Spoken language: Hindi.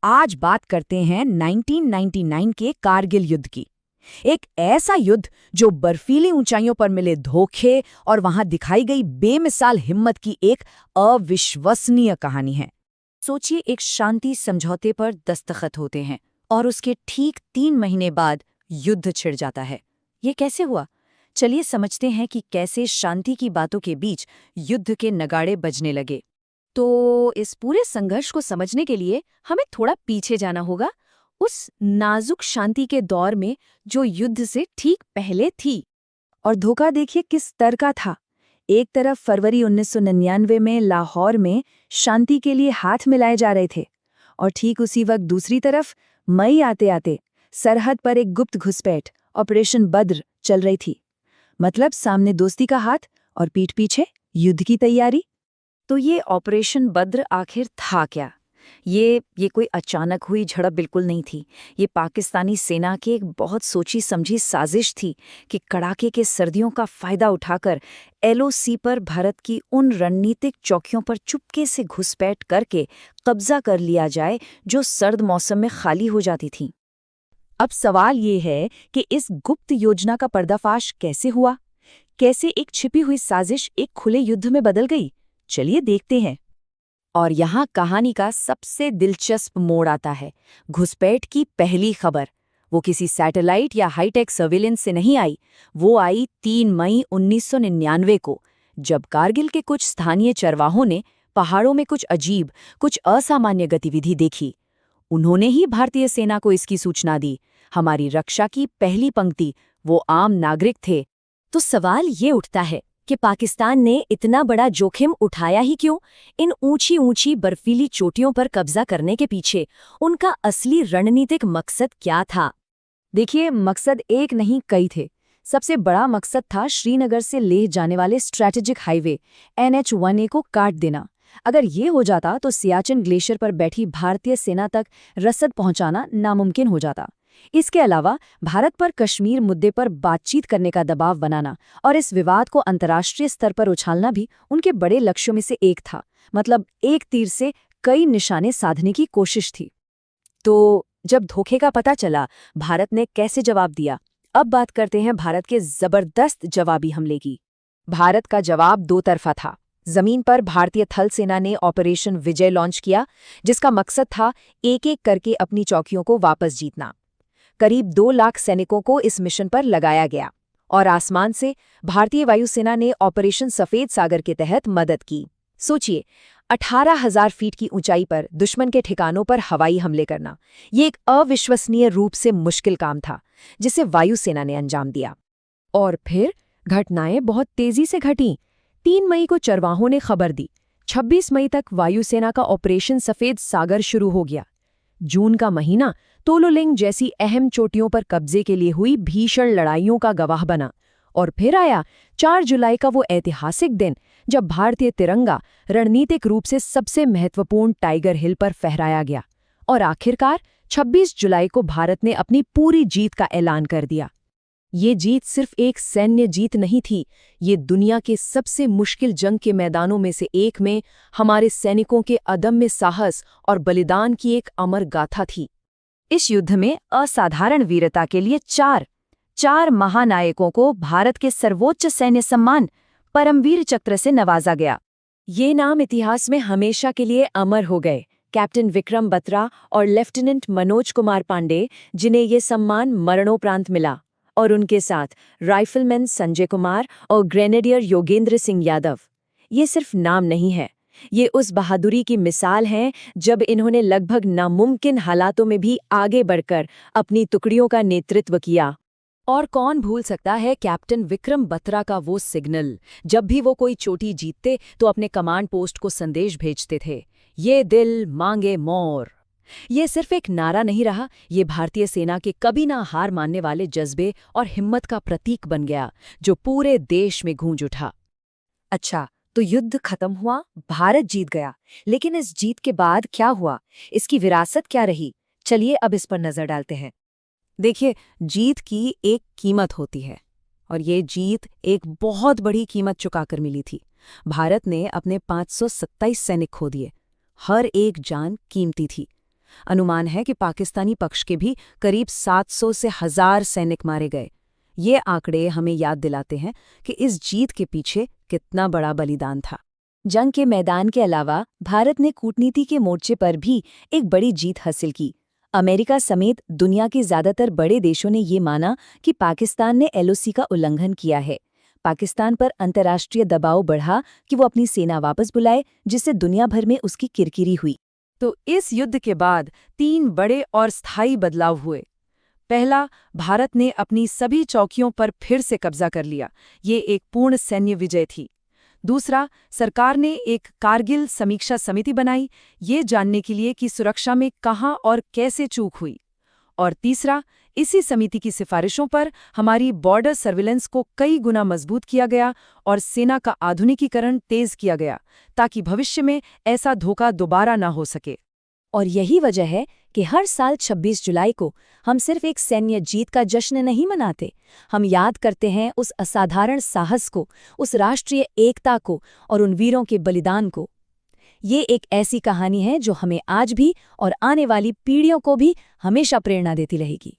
आज बात करते हैं 1999 के कारगिल युद्ध की। एक ऐसा युद्ध जो बर्फीली ऊंचाइयों पर मिले धोखे और वहां दिखाई गई बेमिसाल हिम्मत की एक अविश्वसनीय कहानी है। सोचिए, एक शांति समझौते पर दस्तखत होते हैं और उसके ठीक 3 महीने बाद युद्ध छिड़ जाता है। ये कैसे हुआ? चलिए समझते हैं कि कैसे शांति की बातों के बीच युद्ध के नगाड़े बजने लगे। तो इस पूरे संघर्ष को समझने के लिए हमें थोड़ा पीछे जाना होगा, उस नाजुक शांति के दौर में जो युद्ध से ठीक पहले थी। और धोखा देखिए किस स्तर का था। एक तरफ फरवरी 1999 में लाहौर में शांति के लिए हाथ मिलाए जा रहे थे, और ठीक उसी वक्त दूसरी तरफ मई आते आते सरहद पर एक गुप्त घुसपैठ ऑपरेशन बद्र चल रही थी। मतलब सामने दोस्ती का हाथ और पीठ पीछे युद्ध की तैयारी। तो ये ऑपरेशन बद्र आखिर था क्या? ये कोई अचानक हुई झड़प बिल्कुल नहीं थी। ये पाकिस्तानी सेना की एक बहुत सोची समझी साजिश थी कि कड़ाके के सर्दियों का फायदा उठाकर एलओसी पर भारत की उन रणनीतिक चौकियों पर चुपके से घुसपैठ करके कब्जा कर लिया जाए जो सर्द मौसम में खाली हो जाती थीं। अब सवाल ये है कि इस गुप्त योजना का पर्दाफाश कैसे हुआ? कैसे एक छिपी हुई साजिश एक खुले युद्ध में बदल गई? चलिए देखते हैं। और यहाँ कहानी का सबसे दिलचस्प मोड़ आता है। घुसपैठ की पहली खबर वो किसी सैटेलाइट या हाईटेक सर्विलेंस से नहीं आई। वो आई 3 मई 1999 को, जब कारगिल के कुछ स्थानीय चरवाहों ने पहाड़ों में कुछ अजीब, कुछ असामान्य गतिविधि देखी। उन्होंने ही भारतीय सेना को इसकी सूचना दी। हमारी रक्षा की पहली पंक्ति वो आम नागरिक थे। तो सवाल ये उठता है कि पाकिस्तान ने इतना बड़ा जोखिम उठाया ही क्यों? इन ऊंची ऊंची बर्फीली चोटियों पर कब्जा करने के पीछे उनका असली रणनीतिक मकसद क्या था? देखिए, मकसद एक नहीं कई थे। सबसे बड़ा मकसद था श्रीनगर से लेह जाने वाले स्ट्रैटेजिक हाईवे NH-1A को काट देना। अगर ये हो जाता तो सियाचिन ग्लेशियर पर बैठी भारतीय सेना तक रसद पहुंचाना नामुमकिन हो जाता। इसके अलावा भारत पर कश्मीर मुद्दे पर बातचीत करने का दबाव बनाना और इस विवाद को अंतर्राष्ट्रीय स्तर पर उछालना भी उनके बड़े लक्ष्यों में से एक था। मतलब एक तीर से कई निशाने साधने की कोशिश थी। तो जब धोखे का पता चला, भारत ने कैसे जवाब दिया? अब बात करते हैं भारत के जबरदस्त जवाबी हमले की। भारत का जवाब दो तरफा था। जमीन पर भारतीय थल सेना ने ऑपरेशन विजय लॉन्च किया, जिसका मकसद था एक एक करके अपनी चौकियों को वापस जीतना। करीब 2 लाख सैनिकों को इस मिशन पर लगाया गया। और आसमान से भारतीय वायुसेना ने ऑपरेशन सफेद सागर के तहत मदद की। सोचिए, 18,000 फीट की ऊंचाई पर दुश्मन के ठिकानों पर हवाई हमले करना, ये एक अविश्वसनीय रूप से मुश्किल काम था, जिसे वायुसेना ने अंजाम दिया। और फिर घटनाएं बहुत तेजी से घटीं। 3 मई को चरवाहों ने खबर दी। 26 मई तक वायुसेना का ऑपरेशन सफेद सागर शुरू हो गया। जून का महीना तोलोलिंग जैसी अहम चोटियों पर कब्जे के लिए हुई भीषण लड़ाइयों का गवाह बना। और फिर आया 4 जुलाई का वो ऐतिहासिक दिन जब भारतीय तिरंगा रणनीतिक रूप से सबसे महत्वपूर्ण टाइगर हिल पर फहराया गया। और आखिरकार 26 जुलाई को भारत ने अपनी पूरी जीत का ऐलान कर दिया। ये जीत सिर्फ एक सैन्य जीत नहीं थी, ये दुनिया के सबसे मुश्किल जंग के मैदानों में से एक में हमारे सैनिकों के अदम्य साहस और बलिदान की एक अमर गाथा थी। इस युद्ध में असाधारण वीरता के लिए चार महानायकों को भारत के सर्वोच्च सैन्य सम्मान परमवीर चक्र से नवाजा गया। ये नाम इतिहास में हमेशा के लिए अमर हो गए। कैप्टन विक्रम बत्रा और लेफ्टिनेंट मनोज कुमार पांडे, जिन्हें ये सम्मान मरणोपरांत मिला, और उनके साथ राइफलमैन संजय कुमार और ग्रेनेडियर योगेंद्र सिंह यादव। ये सिर्फ नाम नहीं है, ये उस बहादुरी की मिसाल है जब इन्होंने लगभग नामुमकिन हालातों में भी आगे बढ़कर अपनी टुकड़ियों का नेतृत्व किया। और कौन भूल सकता है कैप्टन विक्रम बत्रा का वो सिग्नल, जब भी वो कोई चोटी जीतते तो अपने कमांड पोस्ट को संदेश भेजते थे, ये दिल मांगे मोर। ये सिर्फ एक नारा नहीं रहा, ये भारतीय सेना के कभी ना हार मानने वाले जज्बे और हिम्मत का प्रतीक बन गया, जो पूरे देश में गूंज उठा। अच्छा, तो युद्ध खत्म हुआ, भारत जीत गया, लेकिन इस जीत के बाद क्या हुआ? इसकी विरासत क्या रही? चलिए अब इस पर नजर डालते हैं। देखिए, जीत की एक कीमत होती है, और ये जीत एक बहुत बड़ी कीमत चुकाकर मिली थी। भारत ने अपने 527 सैनिक खो दिए। हर एक जान कीमती थी। अनुमान है कि पाकिस्तानी पक्ष के भी करीब 700 से 1000 सैनिक मारे गए। ये आंकड़े हमें याद दिलाते हैं कि इस जीत के पीछे कितना बड़ा बलिदान था। जंग के मैदान के अलावा भारत ने कूटनीति के मोर्चे पर भी एक बड़ी जीत हासिल की। अमेरिका समेत दुनिया के ज्यादातर बड़े देशों ने ये माना कि पाकिस्तान ने एलओसी का उल्लंघन किया है। पाकिस्तान पर अंतर्राष्ट्रीय दबाव बढ़ा कि वो अपनी सेना वापस बुलाए, जिससे दुनिया भर में उसकी किरकिरी हुई। तो इस युद्ध के बाद 3 बड़े और स्थायी बदलाव हुए। पहला, भारत ने अपनी सभी चौकियों पर फिर से कब्जा कर लिया। ये एक पूर्ण सैन्य विजय थी। दूसरा, सरकार ने एक कारगिल समीक्षा समिति बनाई, ये जानने के लिए कि सुरक्षा में कहाँ और कैसे चूक हुई। और तीसरा, इसी समिति की सिफारिशों पर हमारी बॉर्डर सर्विलेंस को कई गुना मजबूत किया गया और सेना का आधुनिकीकरण तेज किया गया, ताकि भविष्य में ऐसा धोखा दोबारा ना हो सके। और यही वजह है कि हर साल 26 जुलाई को हम सिर्फ एक सैन्य जीत का जश्न नहीं मनाते, हम याद करते हैं उस असाधारण साहस को, उस राष्ट्रीय एकता को और उन वीरों के बलिदान को। ये एक ऐसी कहानी है जो हमें आज भी और आने वाली पीढ़ियों को भी हमेशा प्रेरणा देती रहेगी।